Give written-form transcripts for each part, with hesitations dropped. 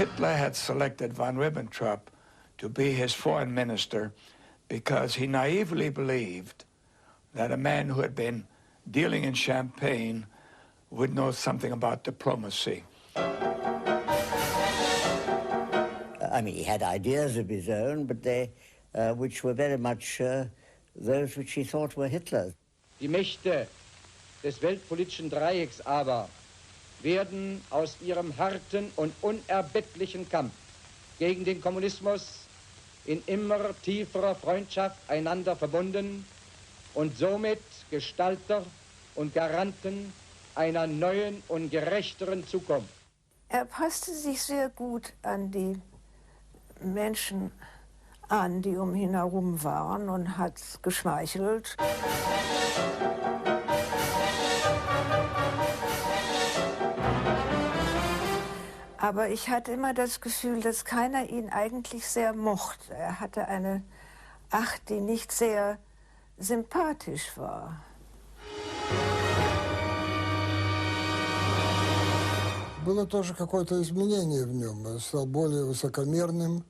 Hitler had selected von Ribbentrop to be his foreign minister because he naively believed that a man who had been dealing in champagne would know something about diplomacy. I mean, he had ideas of his own, but they, which were very much those which he thought were Hitler's. Die Mächte des weltpolitischen Dreiecks aber werden aus ihrem harten und unerbittlichen Kampf gegen den Kommunismus in immer tieferer Freundschaft einander verbunden und somit Gestalter und Garanten einer neuen und gerechteren Zukunft. Er passte sich sehr gut an die Menschen an, die um ihn herum waren, und hat geschmeichelt. Aber ich hatte immer das Gefühl, dass keiner ihn eigentlich sehr mochte. Er hatte eine Art, die nicht sehr sympathisch war. Было тоже какое-то изменение в нем. Он стал более высокомерным,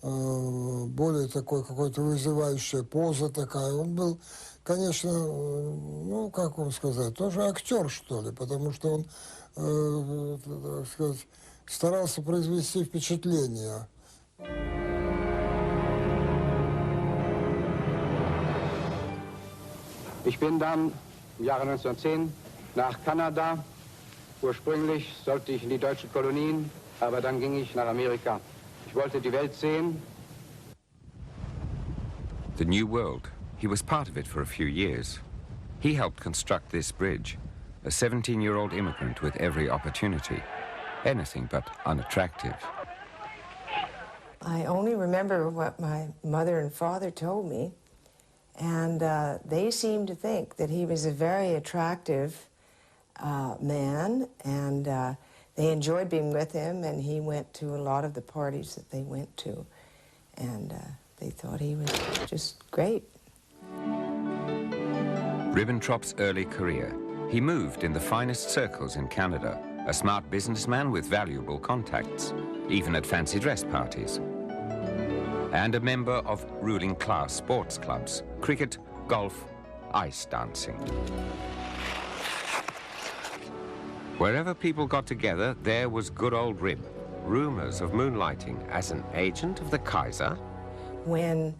более такой какой-то вызывающая поза такая. Он был, конечно, ну, как вам сказать, тоже актер, что ли, потому что он, так сказать, старался произвести впечатление. Ich bin dann im Jahre 1910 nach Kanada. Ursprünglich sollte ich in die deutschen Kolonien, aber dann ging ich nach Amerika. Ich wollte die Welt sehen. The New World. He was part of it for a few years. He helped construct this bridge, a 17-year-old immigrant with every opportunity. Anything but unattractive. I only remember what my mother and father told me, and they seemed to think that he was a very attractive man, and they enjoyed being with him, and he went to a lot of the parties that they went to, and they thought he was just great. Ribbentrop's early career. He moved in the finest circles in Canada, a smart businessman with valuable contacts, even at fancy dress parties, and a member of ruling class sports clubs, cricket, golf, ice dancing. Wherever people got together, there was good old Rib. Rumors of moonlighting as an agent of the Kaiser. When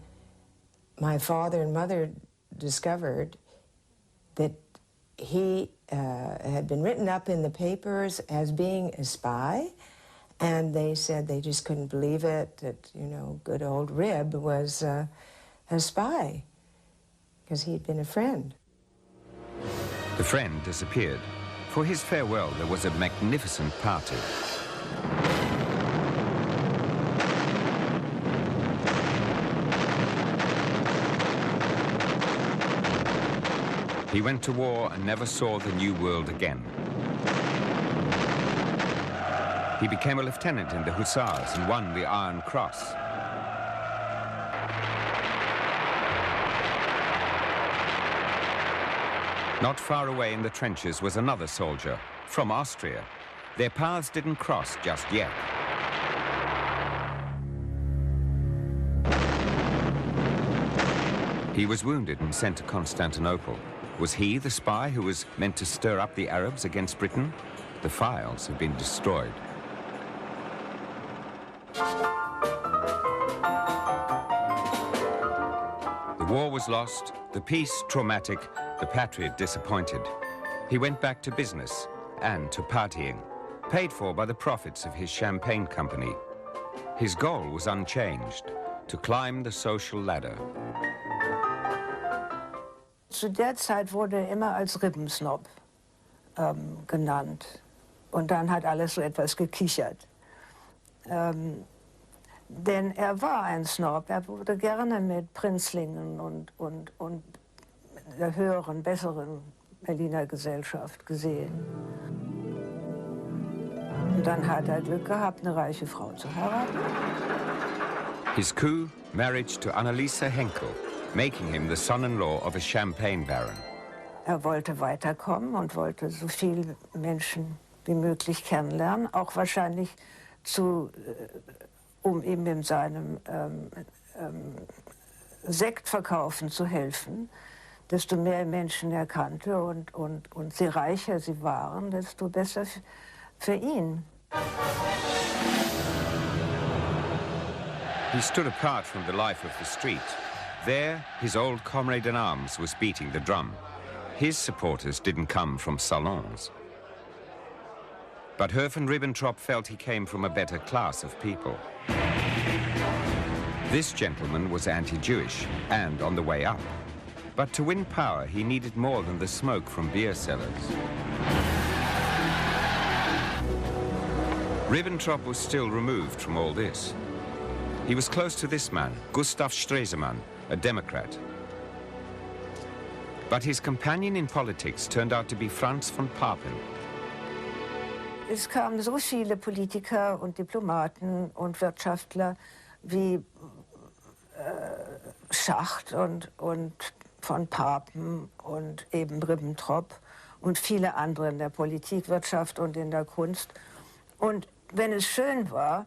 my father and mother discovered that he had been written up in the papers as being a spy, and they said they just couldn't believe it, that, you know, good old Rib was a spy, because he'd been a friend. The friend disappeared. For his farewell, there was a magnificent party. He went to war and never saw the New World again. He became a lieutenant in the Hussars and won the Iron Cross. Not far away in the trenches was another soldier, from Austria. Their paths didn't cross just yet. He was wounded and sent to Constantinople. Was he the spy who was meant to stir up the Arabs against Britain? The files have been destroyed. The war was lost, the peace traumatic, the patriot disappointed. He went back to business and to partying, paid for by the profits of his champagne company. His goal was unchanged, to climb the social ladder. Zu der Zeit wurde er immer als Ribbensnob genannt. Und dann hat alles so etwas gekichert. Denn er war ein Snob. Er wurde gerne mit Prinzlingen und der höheren, besseren Berliner Gesellschaft gesehen. Und dann hat er Glück gehabt, eine reiche Frau zu heiraten. His coup, marriage to Anneliese Henkel, making him the son-in-law of a champagne baron. Er wollte weiterkommen und wollte so viele Menschen wie möglich kennenlernen, auch wahrscheinlich um ihm in seinem Sektverkaufen zu helfen, desto mehr Menschen er kannte und je reicher sie waren, desto besser für ihn. He stood apart from the life of the street. There, his old comrade in arms was beating the drum. His supporters didn't come from salons. But Hermann Ribbentrop felt he came from a better class of people. This gentleman was anti-Jewish and on the way up. But to win power, he needed more than the smoke from beer cellars. Ribbentrop was still removed from all this. He was close to this man, Gustav Stresemann, a Democrat. But his companion in politics turned out to be Franz von Papen. Es kamen so viele Politiker und Diplomaten und Wirtschaftler wie Schacht und von Papen und eben Ribbentrop und viele andere in der Politik, Wirtschaft und in der Kunst. Und wenn es schön war,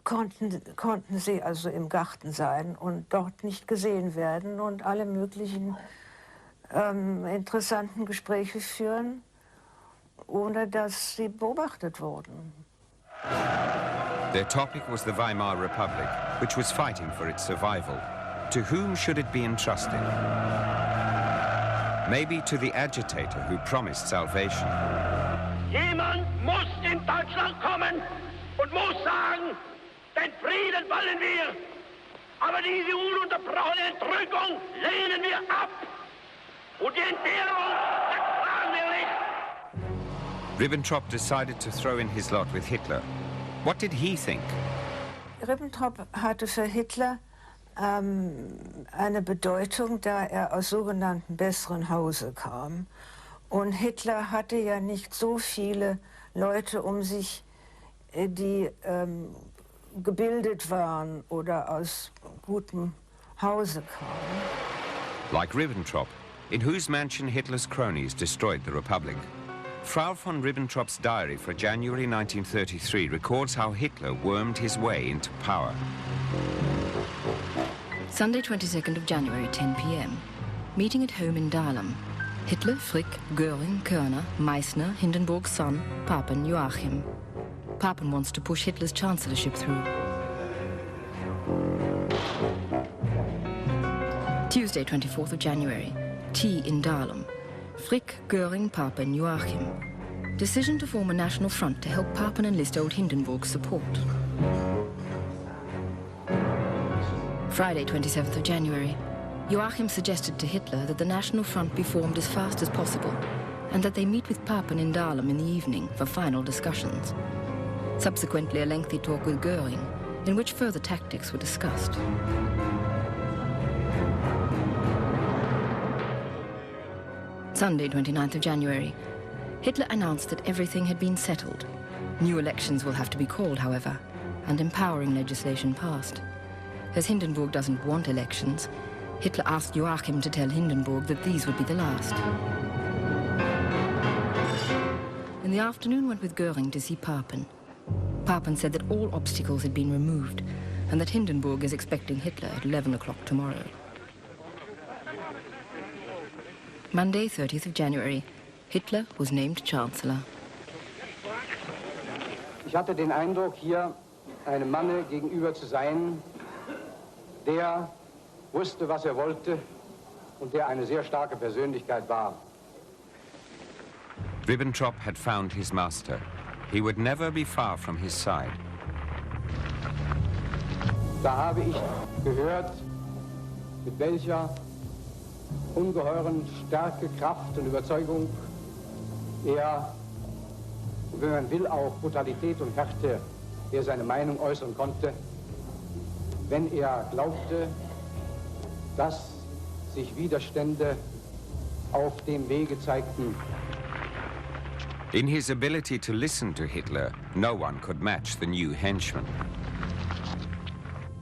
konnten sie also im Garten sein und dort nicht gesehen werden und alle möglichen interessanten Gespräche führen, ohne dass sie beobachtet wurden. Their topic was the Weimar Republic, which was fighting for its survival. To whom should it be entrusted? Maybe to the agitator who promised salvation. Jemand muss in Deutschland kommen und muss sagen, den Frieden wollen wir, aber diese ununterbrochene Entrückung lehnen wir ab und die Entbehrung ertragen wir nicht. Ribbentrop decided to throw in his lot with Hitler. What did he think? Ribbentrop hatte für Hitler eine Bedeutung, da er aus sogenannten besseren Hause kam. Und Hitler hatte ja nicht so viele Leute um sich, die gebildet waren oder aus gutem Hause kamen. Like Ribbentrop, in whose mansion Hitler's cronies destroyed the Republic. Frau von Ribbentrop's diary for January 1933 records how Hitler wormed his way into power. Sunday, 22nd of January, 10 p.m. Meeting at home in Dahlem. Hitler, Frick, Göring, Körner, Meissner, Hindenburg's son, Papen, Joachim. Papen wants to push Hitler's chancellorship through. Tuesday, 24th of January. Tea in Dahlem. Frick, Göring, Papen, Joachim. Decision to form a national front to help Papen enlist old Hindenburg's support. Friday, 27th of January. Joachim suggested to Hitler that the National Front be formed as fast as possible and that they meet with Papen in Dahlem in the evening for final discussions. Subsequently, a lengthy talk with Göring, in which further tactics were discussed. Sunday, 29th of January. Hitler announced that everything had been settled. New elections will have to be called, however, and empowering legislation passed. As Hindenburg doesn't want elections, Hitler asked Joachim to tell Hindenburg that these would be the last. In the afternoon, went with Göring to see Papen. Papen said that all obstacles had been removed and that Hindenburg is expecting Hitler at 11 o'clock tomorrow. Monday, 30th of January. Hitler was named Chancellor. Ich hatte den Eindruck, hier einem Manne gegenüber zu sein, der wusste, was er wollte und der eine sehr starke Persönlichkeit war. Ribbentrop had found his master. He would never be far from his side. Da habe ich gehört, mit welcher ungeheuren Stärke, Kraft und Überzeugung er, wenn man will, auch Brutalität und Härte, er seine Meinung äußern konnte, wenn er glaubte, dass sich Widerstände auf dem Wege zeigten. In his ability to listen to Hitler, no one could match the new Henchmen.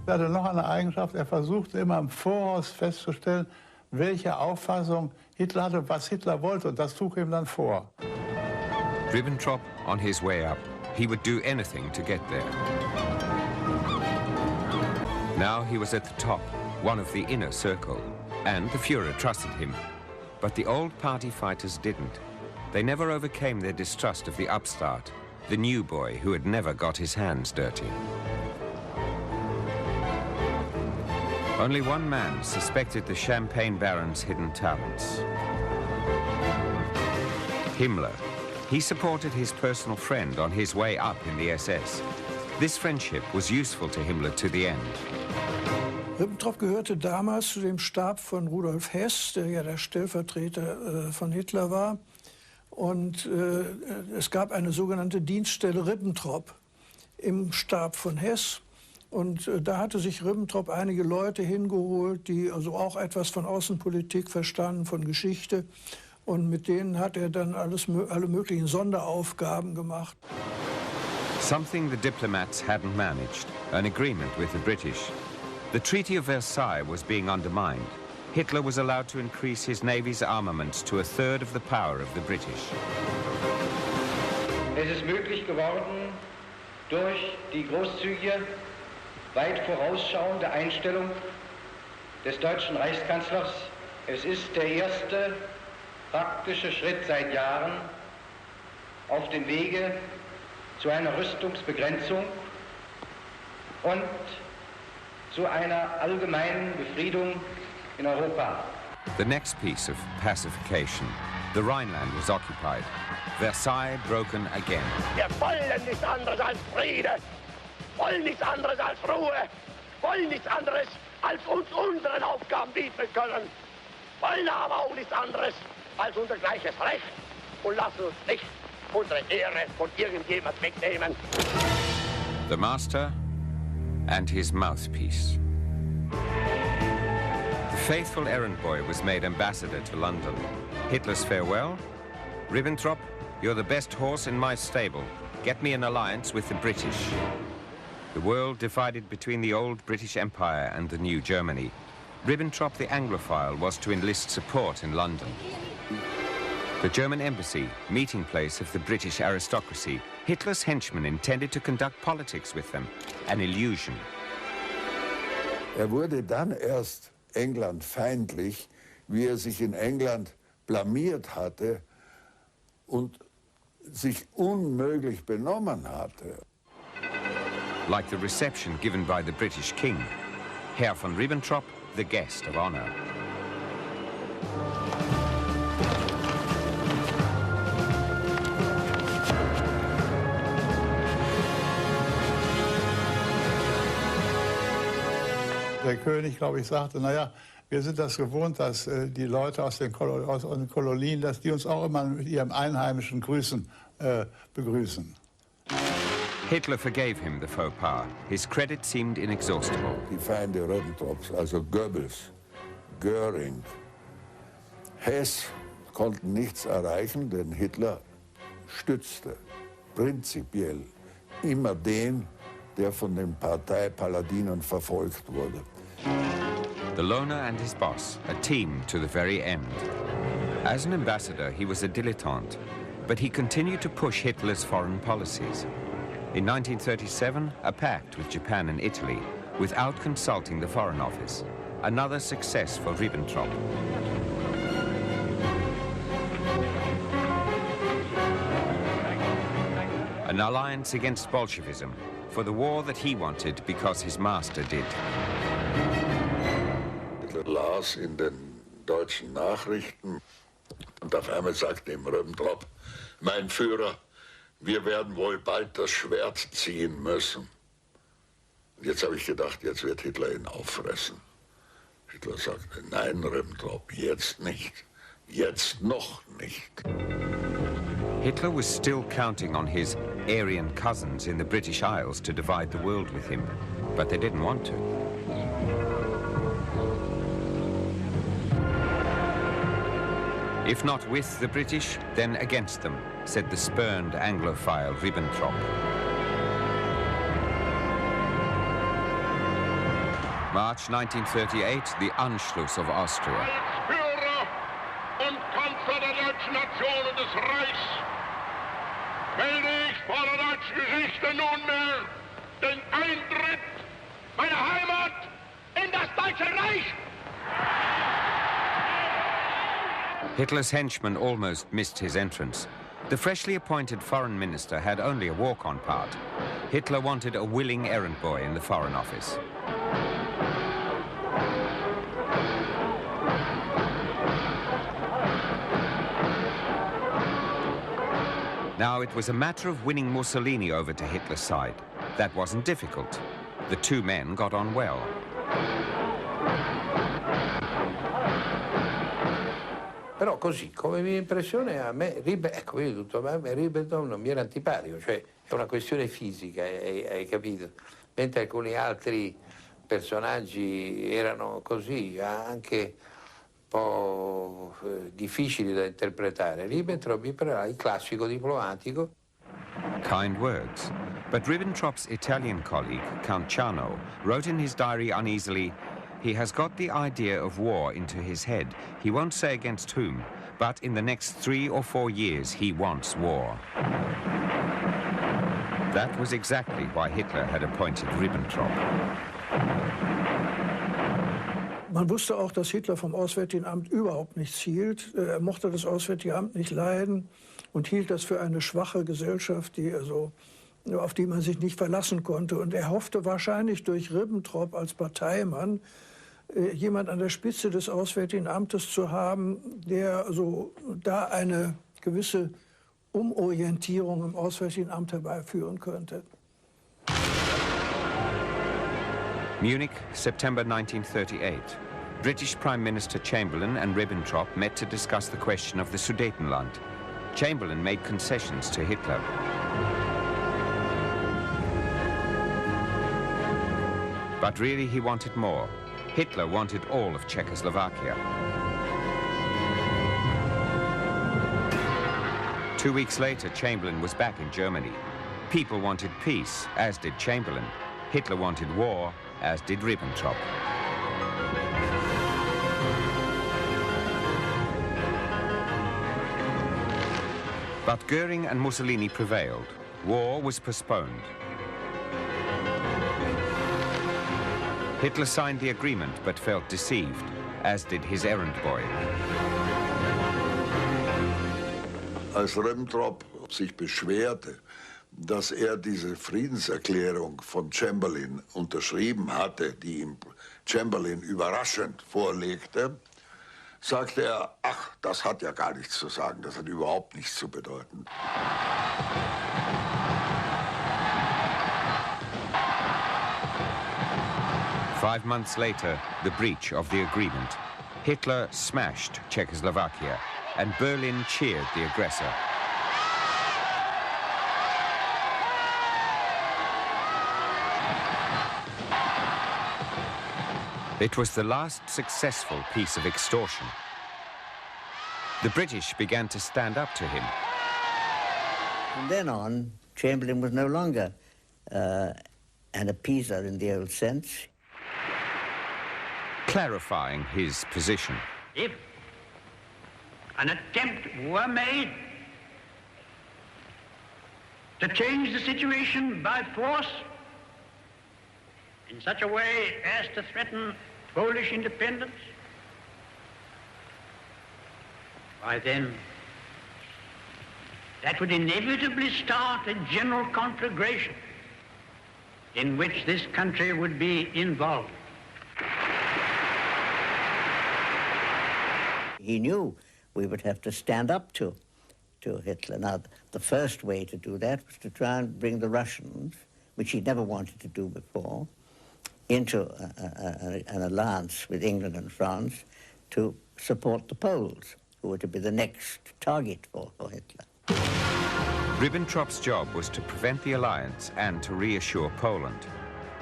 Er hatte noch eine Eigenschaft, er versuchte immer im Voraus festzustellen, welche Auffassung Hitler hatte, was Hitler wollte, und das trug ihm dann vor. Ribbentrop on his way up. He would do anything to get there. Now he was at the top, one of the inner circle, and the Führer trusted him. But the old party fighters didn't. They never overcame their distrust of the upstart, the new boy who had never got his hands dirty. Only one man suspected the Champagne Baron's hidden talents. Himmler. He supported his personal friend on his way up in the SS. This friendship was useful to Himmler to the end. Ribbentrop gehörte damals zu dem Stab von Rudolf Hess, der ja der Stellvertreter von Hitler war. Und es gab eine sogenannte Dienststelle Ribbentrop im Stab von Hess. Und da hatte sich Ribbentrop einige Leute hingeholt, die also auch etwas von Außenpolitik verstanden, von Geschichte. Und mit denen hat er dann alle möglichen Sonderaufgaben gemacht. Something the diplomats hadn't managed, an agreement with the British. The Treaty of Versailles was being undermined. Hitler was allowed to increase his navy's armaments to 1/3 of the power of the British. Es ist möglich geworden, durch die großzügige, weit vorausschauende Einstellung des deutschen Reichskanzlers. Es ist der erste praktische Schritt seit Jahren auf dem Wege zu einer Rüstungsbegrenzung und zu einer allgemeinen Befriedung in Europa. The next piece of pacification. The Rhineland was occupied. Versailles broken again. Wir wollen nichts anderes als Friede, wollen nichts anderes als Ruhe, wollen nichts anderes als uns unseren Aufgaben widmen können, wollen aber auch nichts anderes als unser gleiches Recht und lassen uns nicht unsere Ehre von irgendjemand wegnehmen. The master and his mouthpiece. The faithful errand boy was made ambassador to London. Hitler's farewell? Ribbentrop, you're the best horse in my stable. Get me an alliance with the British. The world divided between the old British Empire and the new Germany. Ribbentrop, the Anglophile, was to enlist support in London. The German embassy, meeting place of the British aristocracy, Hitler's henchmen intended to conduct politics with them, an illusion. Wurde dann erst England feindlich, wie sich in England blamiert hatte und sich unmöglich benommen hatte. Like the reception given by the British king, Herr von Ribbentrop, the guest of honor. Der König, glaube ich, sagte, naja, wir sind das gewohnt, dass die Leute aus den Kolonien, dass die uns auch immer mit ihrem einheimischen Grüßen begrüßen. Hitler forgave him the faux pas. His credit seemed inexhaustible. Die Feinde Ribbentrops, also Goebbels, Göring, Hess konnten nichts erreichen, denn Hitler stützte prinzipiell immer den, der von den Parteipaladinen verfolgt wurde. The loner and his boss, a team to the very end. As an ambassador, he was a dilettante, but he continued to push Hitler's foreign policies. In 1937, a pact with Japan and Italy, without consulting the Foreign Office. Another success for Ribbentrop. An alliance against Bolshevism, for the war that he wanted because his master did. Ich las in den deutschen Nachrichten und auf einmal sagte ihm Ribbentrop, mein Führer, wir werden wohl bald das Schwert ziehen müssen. Und jetzt habe ich gedacht, jetzt wird Hitler ihn auffressen. Hitler sagte, nein, Ribbentrop, jetzt nicht. Jetzt noch nicht. Hitler was still counting on his Aryan cousins in the British Isles to divide the world with him, but they didn't want to. If not with the British, then against them, said the spurned Anglophile Ribbentrop. March 1938, the Anschluss of Austria. Als Führer und Kanzler der deutschen Nation und des Reichs melde ich vor der deutschen Geschichte nunmehr den Eintritt meiner Heimat in das Deutsche Reich. Hitler's henchmen almost missed his entrance. The freshly appointed foreign minister had only a walk-on part. Hitler wanted a willing errand boy in the Foreign Office. Now it was a matter of winning Mussolini over to Hitler's side. That wasn't difficult. The two men got on well. Però così, come mia impressione, a me, ecco, io tutto, a me Ribbentrop non mi era antipatico, cioè è una questione fisica, hai capito? Mentre alcuni altri personaggi erano così, anche un po' difficili da interpretare. Ribbentrop era il classico diplomatico. Kind words. But Ribbentrop's Italian colleague, Count Ciano, wrote in his diary uneasily, "He has got the idea of war into his head. He won't say against whom, but in the next 3 or 4 years he wants war." That was exactly why Hitler had appointed Ribbentrop. Man wusste auch, dass Hitler vom Auswärtigen Amt überhaupt nichts hielt. Er mochte das Auswärtige Amt nicht leiden und hielt das für eine schwache Gesellschaft, auf die man sich nicht verlassen konnte. Und er hoffte wahrscheinlich durch Ribbentrop als Parteimann jemand an der Spitze des Auswärtigen Amtes zu haben, der da eine gewisse Umorientierung im Auswärtigen Amt herbeiführen könnte. Munich, September 1938. British Prime Minister Chamberlain and Ribbentrop met to discuss the question of the Sudetenland. Chamberlain made concessions to Hitler. But really he wanted more. Hitler wanted all of Czechoslovakia. 2 weeks later, Chamberlain was back in Germany. People wanted peace, as did Chamberlain. Hitler wanted war, as did Ribbentrop. But Goering and Mussolini prevailed. War was postponed. Hitler signed the agreement but felt deceived, as did his errand boy. Als Ribbentrop sich beschwerte, dass diese Friedenserklärung von Chamberlain unterschrieben hatte, die ihm Chamberlain überraschend vorlegte, sagte er, ach, das hat ja gar nichts zu sagen, das hat überhaupt nichts zu bedeuten. Five months later, the breach of the agreement. Hitler smashed Czechoslovakia, and Berlin cheered the aggressor. It was the last successful piece of extortion. The British began to stand up to him. From then on, Chamberlain was no longer an appeaser in the old sense. Clarifying his position. If an attempt were made to change the situation by force in such a way as to threaten Polish independence, why then that would inevitably start a general conflagration in which this country would be involved. He knew we would have to stand up to Hitler. Now, the first way to do that was to try and bring the Russians, which he never wanted to do before, into an alliance with England and France to support the Poles, who were to be the next target for Hitler. Ribbentrop's job was to prevent the alliance and to reassure Poland.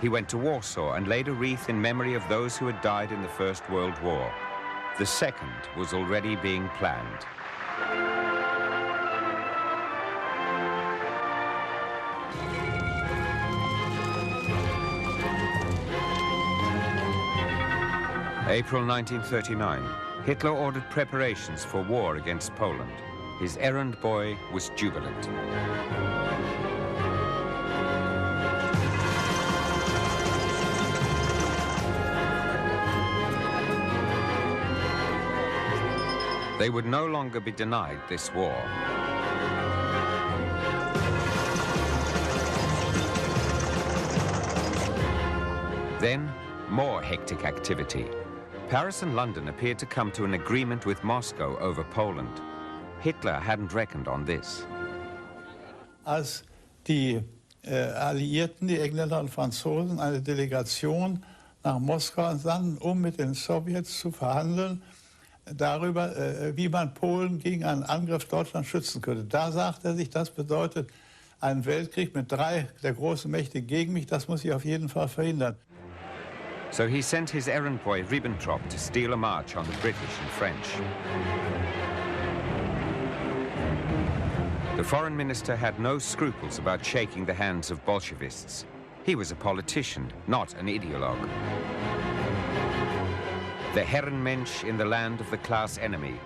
He went to Warsaw and laid a wreath in memory of those who had died in the First World War. The second was already being planned. April 1939, Hitler ordered preparations for war against Poland. his errand boy was jubilant. They would no longer be denied this war. Then, more hectic activity. Paris and London appeared to come to an agreement with Moscow over Poland. Hitler hadn't reckoned on this. Als die Alliierten, die Engländer und Franzosen, eine Delegation nach Moskau entsandten, um mit den Sowjets zu verhandeln, darüber, wie man Polen gegen einen Angriff Deutschlands schützen könnte. Da sagte er sich, das bedeutet einen Weltkrieg mit 3 der großen Mächte gegen mich, das muss ich auf jeden Fall verhindern. So he sent his errand boy Ribbentrop to steal a march on the British and French. The foreign minister had no scruples about shaking the hands of Bolshevists. He was a politician, not an ideologue. The Herrenmensch in the land of the class enemy.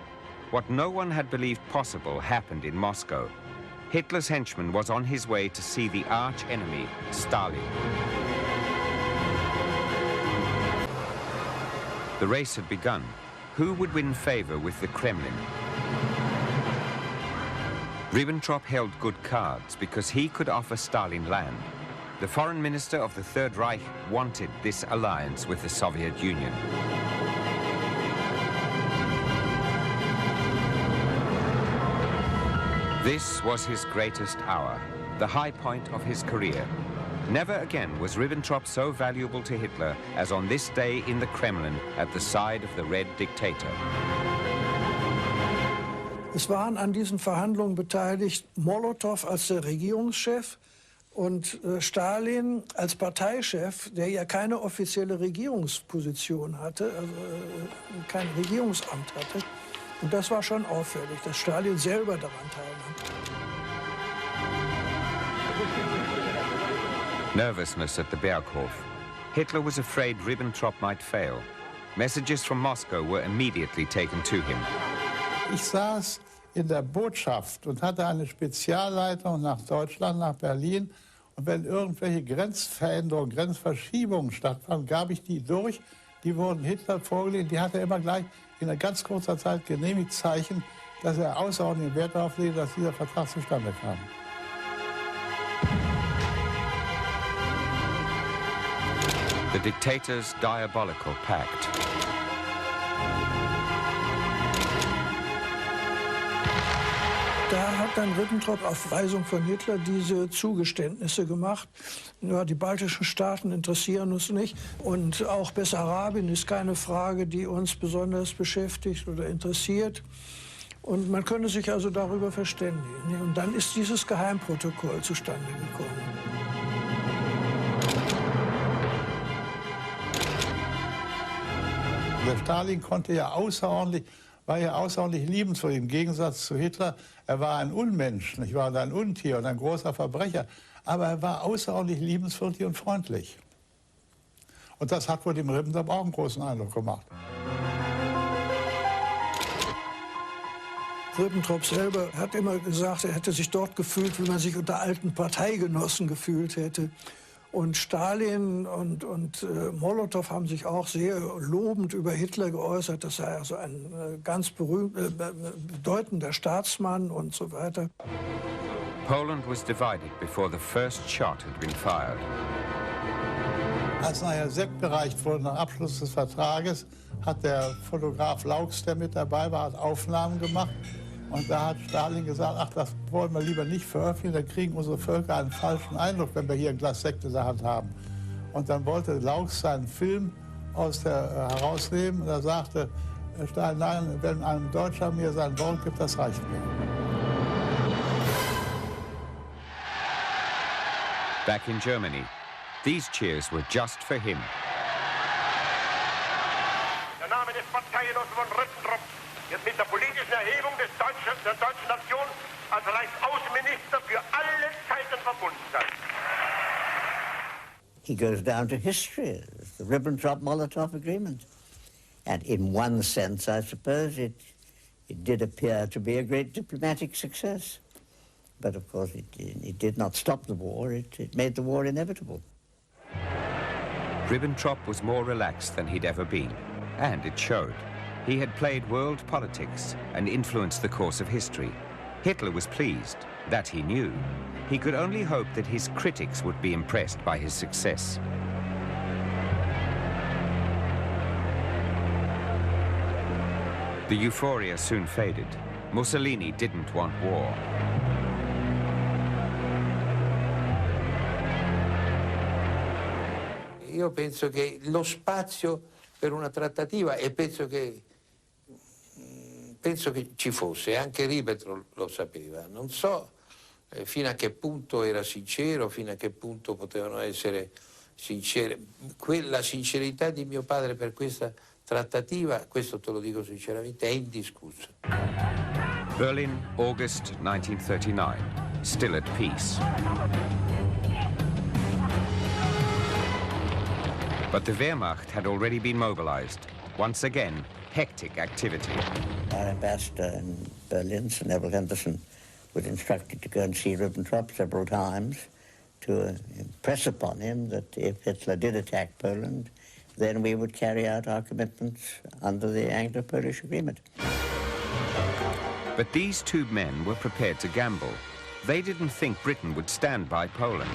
What no one had believed possible happened in Moscow. Hitler's henchman was on his way to see the arch enemy, Stalin. The race had begun. Who would win favor with the Kremlin? Ribbentrop held good cards because he could offer Stalin land. The foreign minister of the Third Reich wanted this alliance with the Soviet Union. This was his greatest hour, the high point of his career. Never again was Ribbentrop so valuable to Hitler as on this day in the Kremlin at the side of the Red Dictator. Es waren an diesen Verhandlungen beteiligt Molotow als der Regierungschef und Stalin als Parteichef, der ja keine offizielle Regierungsposition hatte, also kein Regierungsamt hatte. Und das war schon auffällig, dass Stalin selber daran teilnahm. Nervousness at the Berghof. Hitler was afraid Ribbentrop might fail. Messages from Moscow were immediately taken to him. Ich saß in der Botschaft und hatte eine Spezialleitung nach Deutschland, nach Berlin. Und wenn irgendwelche Grenzveränderungen, Grenzverschiebungen stattfanden, gab ich die durch. Die wurden Hitler vorgelegt. Die hat er immer gleich in einer ganz kurzer Zeit genehmigt, Zeichen, dass er außerordentlichen Wert darauf legt, dass dieser Vertrag zustande kam. The dictator's diabolical pact. Da hat dann Ribbentrop auf Weisung von Hitler diese Zugeständnisse gemacht. Ja, die baltischen Staaten interessieren uns nicht. Und auch Bessarabien ist keine Frage, die uns besonders beschäftigt oder interessiert. Und man könne sich also darüber verständigen. Und dann ist dieses Geheimprotokoll zustande gekommen. Der Stalin war ja außerordentlich liebenswürdig im Gegensatz zu Hitler. Er war ein Unmensch, nicht wahr? Und ein Untier und ein großer Verbrecher. Aber er war außerordentlich liebenswürdig und freundlich. Und das hat wohl dem Ribbentrop auch einen großen Eindruck gemacht. Ribbentrop selber hat immer gesagt, er hätte sich dort gefühlt, wie man sich unter alten Parteigenossen gefühlt hätte. Und Stalin und Molotow haben sich auch sehr lobend über Hitler geäußert. Das sei also ein ganz bedeutender Staatsmann und so weiter. Poland was divided before the first shot had been fired. Als nachher Sekt gereicht wurde nach Abschluss des Vertrages, hat der Fotograf Laux, der mit dabei war, hat Aufnahmen gemacht. Und da hat Stalin gesagt, ach, das wollen wir lieber nicht veröffentlichen, dann kriegen unsere Völker einen falschen Eindruck, wenn wir hier ein Glas Sekt in der Hand haben. Und dann wollte Laux seinen Film herausnehmen und er sagte, Stalin, nein, wenn ein Deutscher mir sein Wort gibt, das reicht mir. Back in Germany, these cheers were just for him. Der Name des Parteigenossen von Ribbentrop wird mit der politischen Erhebung der deutschen Nation als Reichsaußenminister für alle Zeiten verbunden sein. He goes down to history as the Ribbentrop-Molotov agreement. And in one sense, I suppose, it did appear to be a great diplomatic success. But of course, it did not stop the war. It made the war inevitable. Ribbentrop was more relaxed than he'd ever been, and it showed. He had played world politics and influenced the course of history. Hitler was pleased, that he knew. He could only hope that his critics would be impressed by his success. The euphoria soon faded. Mussolini didn't want war. Io penso che lo spazio per una trattativa, e penso che ci fosse, anche Ribbentrop lo sapeva. Non so fino a che punto era sincero, fino a che punto potevano essere sincere. La sincerità di mio padre per questa trattativa, questo te lo dico sinceramente, è indiscussa. Berlin, August 1939, still at peace. But the Wehrmacht had already been mobilized. Once again, hectic activity. Our ambassador in Berlin, Sir Neville Henderson, was instructed to go and see Ribbentrop several times to impress upon him that if Hitler did attack Poland, then we would carry out our commitments under the Anglo-Polish agreement. But these two men were prepared to gamble. They didn't think Britain would stand by Poland.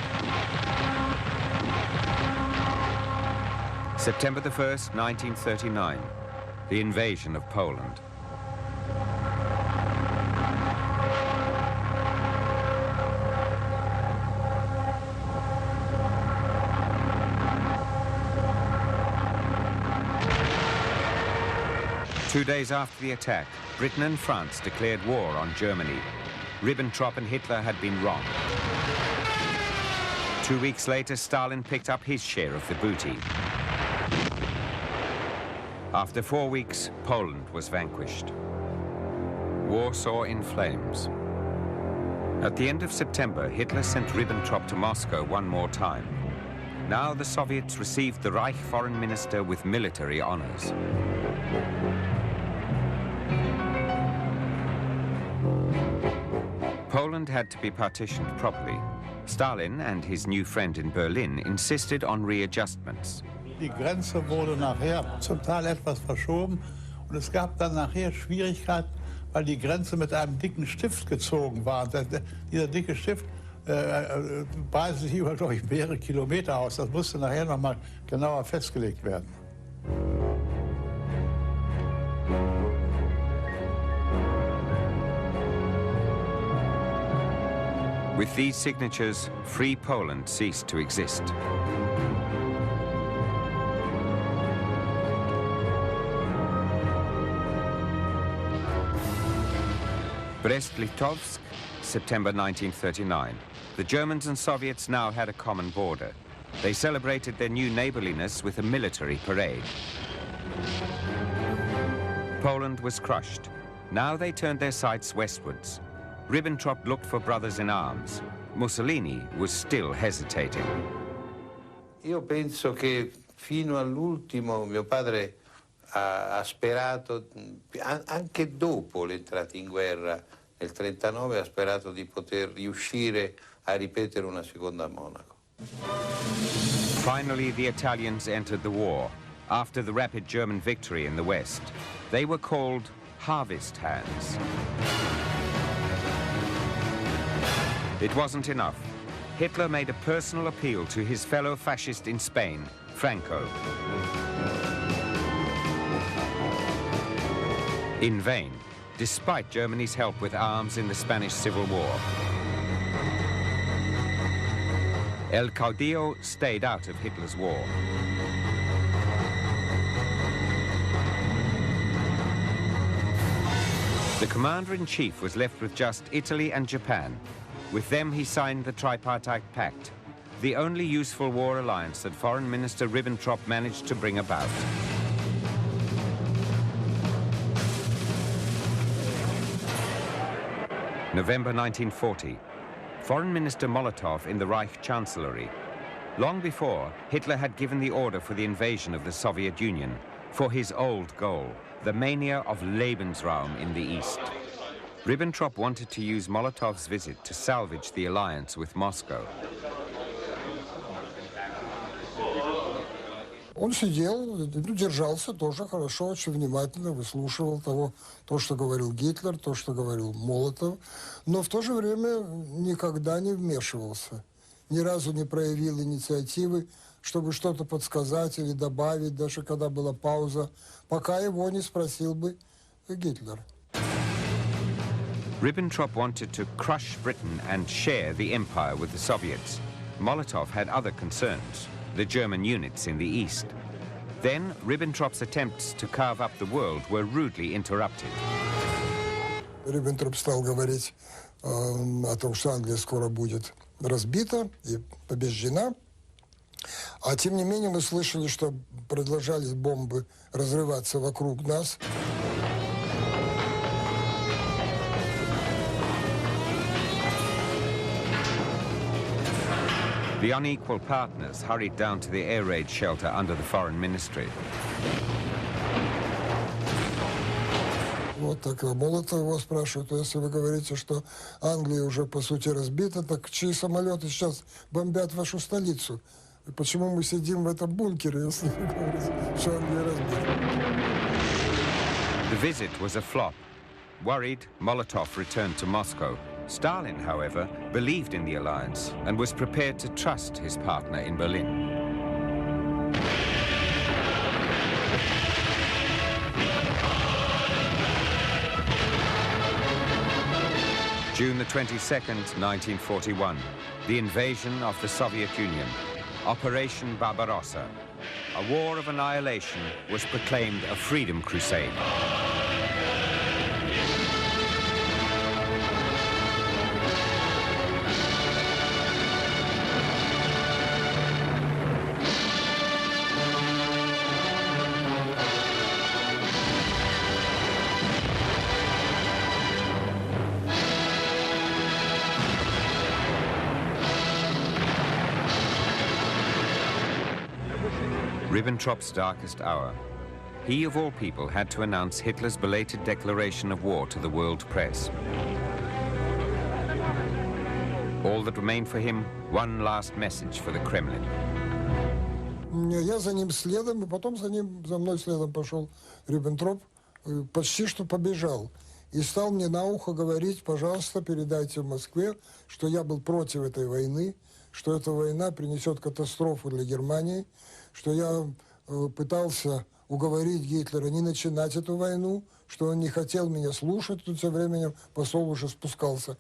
September the 1st, 1939, the invasion of Poland. Two days after the attack, Britain and France declared war on Germany. Ribbentrop and Hitler had been wrong. 2 weeks later, Stalin picked up his share of the booty. After 4 weeks, Poland was vanquished. Warsaw in flames. At the end of September, Hitler sent Ribbentrop to Moscow one more time. Now the Soviets received the Reich foreign minister with military honors. Poland had to be partitioned properly. Stalin and his new friend in Berlin insisted on readjustments. Die Grenze wurde nachher zum Teil etwas verschoben und es gab dann nachher Schwierigkeiten, weil die Grenze mit einem dicken Stift gezogen war. Dieser dicke Stift breitete sich über, glaube ich, mehrere Kilometer aus. Das musste nachher noch mal genauer festgelegt werden. With these signatures, free Poland ceased to exist. Brest-Litovsk, September 1939. The Germans and Soviets now had a common border. They celebrated their new neighborliness with a military parade. Poland was crushed. Now they turned their sights westwards. Ribbentrop looked for brothers in arms. Mussolini was still hesitating. Io penso che fino all'ultimo mio padre ha sperato, anche dopo l'entrata in guerra nel 1939, ha sperato di poter riuscire a ripetere una seconda Monaco. Finally, the Italians entered the war. After the rapid German victory in the West, they were called harvest hands. It wasn't enough. Hitler made a personal appeal to his fellow fascist in Spain, Franco. In vain, despite Germany's help with arms in the Spanish Civil War. El Caudillo stayed out of Hitler's war. The commander-in-chief was left with just Italy and Japan. With them, he signed the Tripartite Pact, the only useful war alliance that Foreign Minister Ribbentrop managed to bring about. November 1940. Foreign Minister Molotov in the Reich Chancellery. Long before, Hitler had given the order for the invasion of the Soviet Union. for his old goal, the mania of Lebensraum in the East. Ribbentrop wanted to use Molotov's visit to salvage the alliance with Moscow. Он сидел, держался тоже хорошо, очень внимательно выслушивал то, что говорил Гитлер, то, что говорил Молотов, но в то же время никогда не вмешивался. Ни разу не проявил инициативы, чтобы что-то подсказать или добавить, даже когда была пауза, пока его не спросил бы Гитлер. Ribbentrop wanted to crush Britain and share the empire with the Soviets. Molotov had other concerns, the German units in the east. Then Ribbentrop's attempts to carve up the world were rudely interrupted. Риббентроп стал говорить о том, что Англия скоро будет разбита и побеждена. А тем не менее мы слышали, что продолжались бомбы разрываться вокруг нас. The unequal partners hurried down to the air raid shelter under the foreign ministry. Вот так Молотов его спрашивают, если вы говорите, что Англия уже по сути разбита, так чьи самолеты сейчас бомбят вашу столицу? И почему мы сидим в этом бункере, если вы говорите, что Англия разбита? The visit was a flop. Worried, Molotov returned to Moscow. Stalin, however, believed in the alliance and was prepared to trust his partner in Berlin. June the 22nd, 1941, the invasion of the Soviet Union, Operation Barbarossa. A war of annihilation was proclaimed a freedom crusade. Ribbentrop's darkest hour. He, of all people, had to announce Hitler's belated declaration of war to the world press. All that remained for him, one last message for the Kremlin. Я за ним следом, и потом за мной следом пошел Риббентроп, почти что побежал. И стал мне на ухо говорить, пожалуйста, передайте в Москве, что я был против этой войны, что эта война принесет катастрофу для Германии, что я пытался уговорить Гитлера не начинать эту войну, что он не хотел меня слушать, тут тем временем посол уже спускался.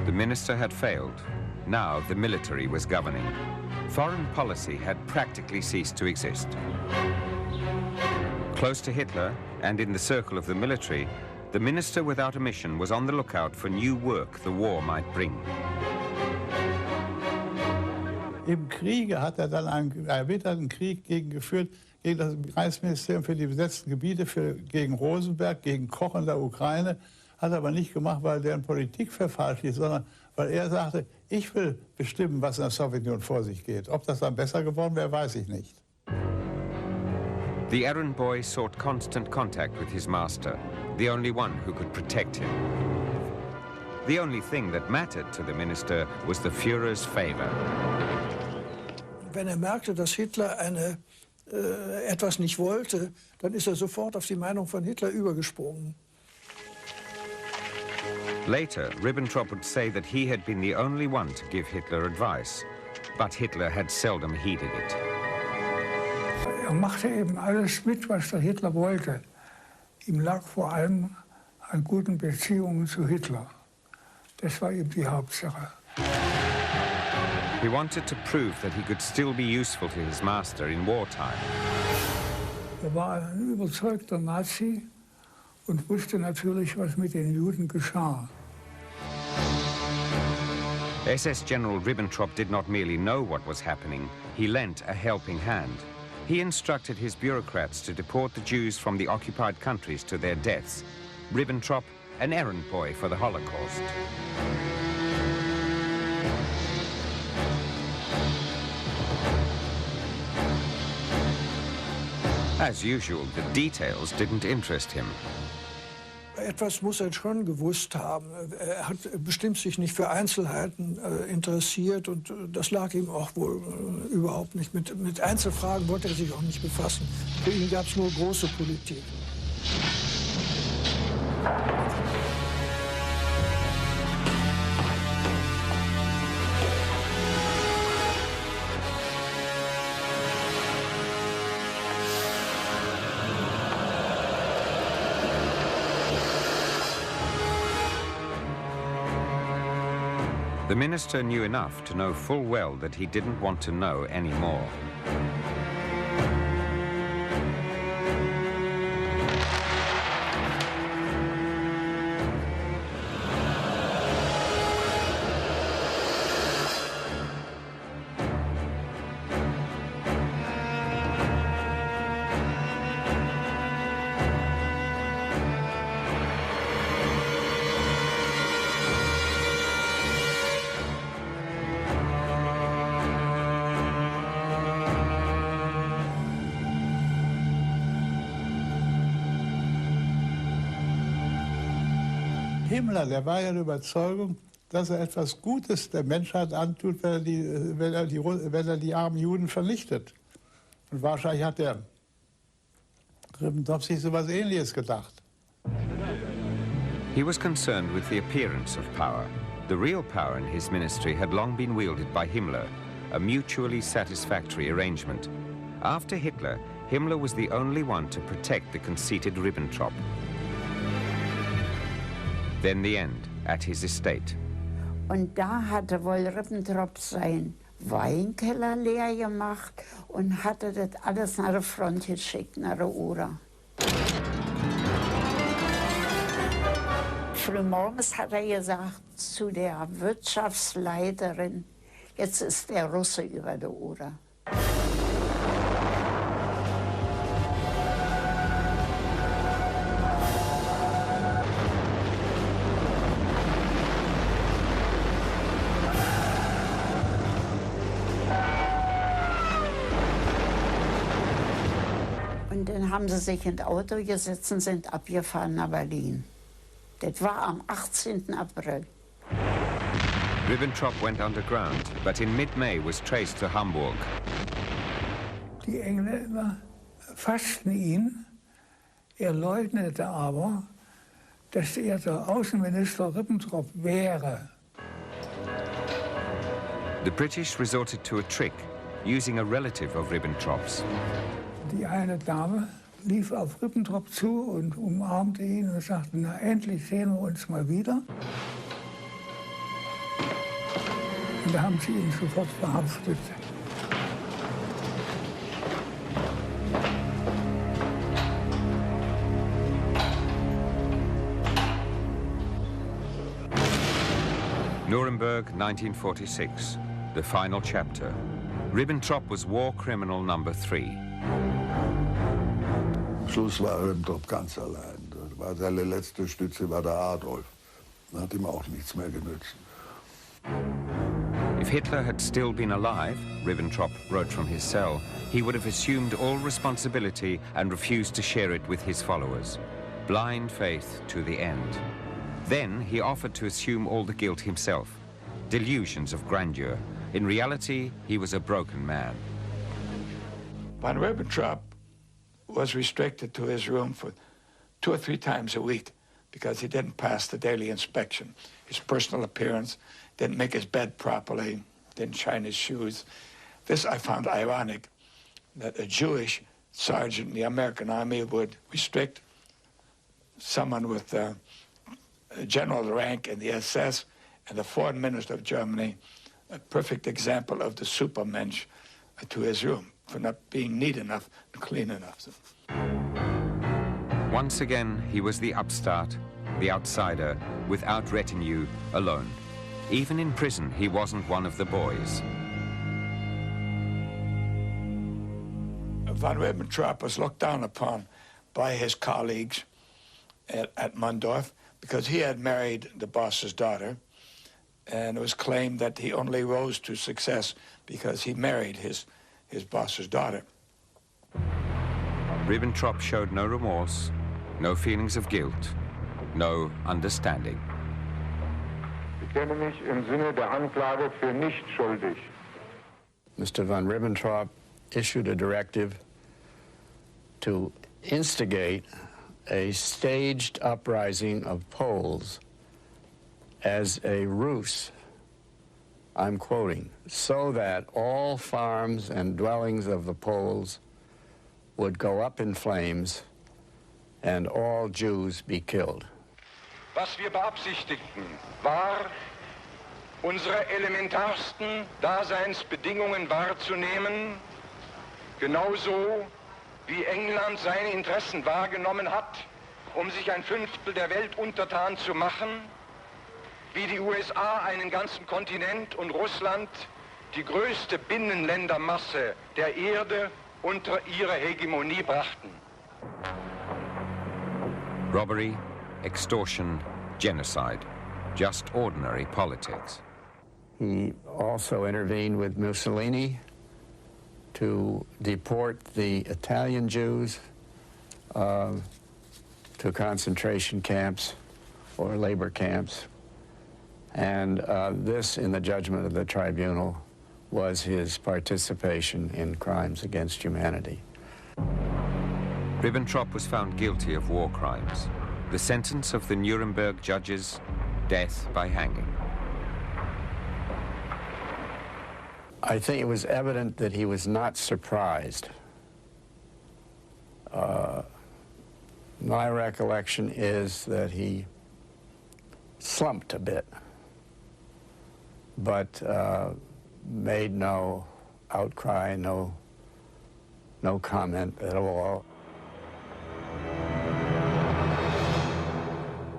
The minister had failed. Now the military was governing. Foreign policy had practically ceased to exist. Close to Hitler and in the circle of the military, the minister without a mission was on the lookout for new work the war might bring. Im Kriege hat er dann einen erbitterten Krieg geführt gegen das Reichsministerium für die besetzten Gebiete, gegen Rosenberg, gegen Koch in der Ukraine. Hat er aber nicht gemacht, weil deren Politik verfalscht ist, sondern weil er sagte, ich will bestimmen, was in der Sowjetunion vor sich geht. Ob das dann besser geworden wäre, weiß ich nicht. The errand boy sought constant contact with his master, the only one who could protect him. The only thing that mattered to the minister was the Führer's favor. Wenn merkte, dass Hitler etwas nicht wollte, dann ist sofort auf die Meinung von Hitler übergesprungen. Later, Ribbentrop would say that he had been the only one to give Hitler advice, but Hitler had seldom heeded it. Machte eben alles mit, was der Hitler wollte. Ihm lag vor allem an guten Beziehungen zu Hitler. Das war ihm die Hauptsache. He wanted to prove that he could still be useful to his master in wartime. War ein überzeugter Nazi und wusste natürlich, was mit den Juden geschah. SS General Ribbentrop did not merely know what was happening, he lent a helping hand. He instructed his bureaucrats to deport the Jews from the occupied countries to their deaths. Ribbentrop, an errand boy for the Holocaust. As usual, the details didn't interest him. Etwas muss er schon gewusst haben. Er hat bestimmt sich nicht für Einzelheiten interessiert und das lag ihm auch wohl überhaupt nicht. Mit Einzelfragen wollte er sich auch nicht befassen. Für ihn gab es nur große Politik. The minister knew enough to know full well that he didn't want to know any more. Himmler, der war ja der Überzeugung, dass er etwas Gutes der Menschheit antut, wenn er die armen Juden vernichtet. Und wahrscheinlich hat der Ribbentrop sich so etwas Ähnliches gedacht. He was concerned with the appearance of power. The real power in his ministry had long been wielded by Himmler, a mutually satisfactory arrangement. After Hitler, Himmler was the only one to protect the conceited Ribbentrop. Then the end, at his estate. Und da hatte wohl Ribbentrop seinen Weinkeller leer gemacht und hatte das alles nach der Front geschickt, nach der Oder. Frühmorgens hat er gesagt zu der Wirtschaftsleiterin, jetzt ist der Russe über der Oder. Dann haben sie sich ins Auto gesetzt und sind abgefahren nach Berlin. Das war am 18. April. Ribbentrop went underground, but in mid-May was traced to Hamburg. Die Engländer fassten ihn. Er leugnete aber, dass er der Außenminister Ribbentrop wäre. The British resorted to a trick, using a relative of Ribbentrop's. Die eine Dame lief auf Ribbentrop zu und umarmte ihn und sagte, na endlich sehen wir uns mal wieder. Und da haben sie ihn sofort verhaftet. Nuremberg, 1946, the final chapter. Ribbentrop was war criminal number 3. Schluss war Ribbentrop ganz allein. Seine letzte Stütze war der Adolf. Hat ihm auch nichts mehr genützt. If Hitler had still been alive, Ribbentrop wrote from his cell, he would have assumed all responsibility and refused to share it with his followers. Blind faith to the end. Then he offered to assume all the guilt himself. Delusions of grandeur. In reality, he was a broken man. Von Ribbentrop was restricted to his room for 2 or 3 times a week because he didn't pass the daily inspection. His personal appearance, didn't make his bed properly, didn't shine his shoes. This I found ironic, that a Jewish sergeant in the American Army would restrict someone with general rank in the SS and the foreign minister of Germany, a perfect example of the supermensch, to his room for not being neat enough and clean enough. So. Once again, he was the upstart, the outsider, without retinue, alone. Even in prison, he wasn't one of the boys. Von Ribbentrop was looked down upon by his colleagues at Mundorf because he had married the boss's daughter, and it was claimed that he only rose to success because he married his boss's daughter. Ribbentrop showed no remorse, no feelings of guilt, no understanding. Ich kenne mich im Sinne der Anklage für nicht schuldig. Mr. von Ribbentrop issued a directive to instigate a staged uprising of Poles as a ruse, I'm quoting, so that all farms and dwellings of the Poles would go up in flames and all Jews be killed. Was wir beabsichtigten, war, unsere elementarsten Daseinsbedingungen wahrzunehmen, genauso wie England seine Interessen wahrgenommen hat, sich ein Fünftel der Welt untertan zu machen, wie die USA einen ganzen Kontinent und Russland die größte Binnenländermasse der Erde unter ihre Hegemonie brachten. Robbery, extortion, genocide, just ordinary politics. He also intervened with Mussolini to deport the Italian Jews to concentration camps or labor camps. And this, in the judgment of the tribunal, was his participation in crimes against humanity. Ribbentrop was found guilty of war crimes. The sentence of the Nuremberg judges, death by hanging. I think it was evident that he was not surprised. My recollection is that he slumped a bit, but made no outcry, no comment at all.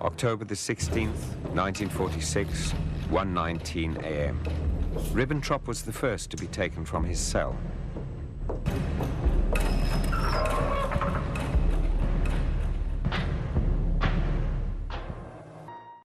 October the 16th, 1946, 1:19 a.m. Ribbentrop was the first to be taken from his cell.